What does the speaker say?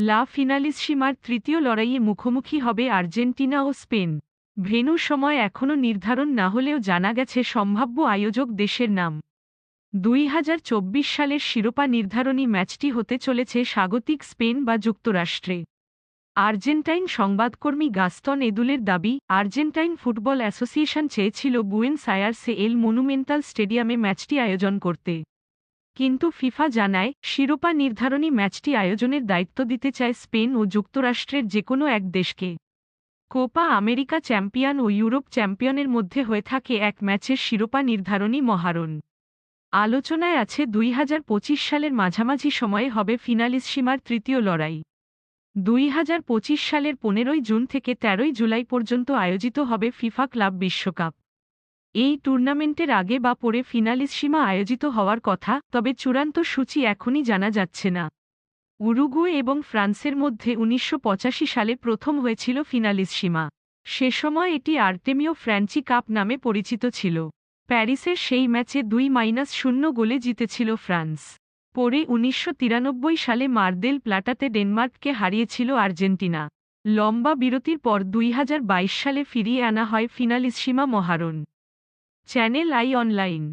লা ফিনালিসসিমার তৃতীয় লড়াইয়ে মুখোমুখি হবে আর্জেন্টিনা ও স্পেন। ভেন্যু সময় এখনও নির্ধারণ না হলেও জানা গেছে সম্ভাব্য আয়োজক দেশের নাম। 2024 সালের শিরোপা নির্ধারণী ম্যাচটি হতে চলেছে স্বাগতিক স্পেন বা যুক্তরাষ্ট্রে। আর্জেন্টাইন সংবাদকর্মী গাস্তন এদুলের দাবি, আর্জেন্টাইন ফুটবল অ্যাসোসিয়েশন চেয়েছিল বুয়েনস আয়ার্সে এল মনুমেন্টাল স্টেডিয়ামে ম্যাচটি আয়োজন করতে। কিন্তু ফিফা জানায়, শিরোপা নির্ধারণী ম্যাচটি আয়োজনের দায়িত্ব দিতে চায় স্পেন ও যুক্তরাষ্ট্রের যেকোনো এক দেশকে। কোপা আমেরিকা চ্যাম্পিয়ন ও ইউরোপ চ্যাম্পিয়নের মধ্যে হয়ে থাকে এক ম্যাচের শিরোপা নির্ধারণী মহারণ। আলোচনায় আছে 2025 সালের মাঝামাঝি সময়ে হবে ফিনালিসসিমার তৃতীয় লড়াই। 2025 সালের 15 জুন থেকে 13 জুলাই পর্যন্ত আয়োজিত হবে ফিফা ক্লাব বিশ্বকাপ। এই টুর্নামেন্টের আগে বা পরে ফিনালিসসিমা আয়োজিত হওয়ার কথা, তবে চূড়ান্ত সূচি এখনই জানা যাচ্ছে না। উরুগুয়ে এবং ফ্রান্সের মধ্যে 1985 সালে প্রথম হয়েছিল ফিনালিসসিমা। সে সময় এটি আর্তেমিও ফ্র্যাঞ্চি কাপ নামে পরিচিত ছিল। প্যারিসের সেই ম্যাচে 2-0 গোলে জিতেছিল ফ্রান্স। পরে 1993 সালে মার দেল প্লাটাতে ডেনমার্ককে হারিয়েছিল আর্জেন্টিনা। লম্বা বিরতির পর 2022 সালে ফিরিয়ে আনা হয় ফিনালিসসিমা মহারণ। চ্যানেল আই অনলাইন।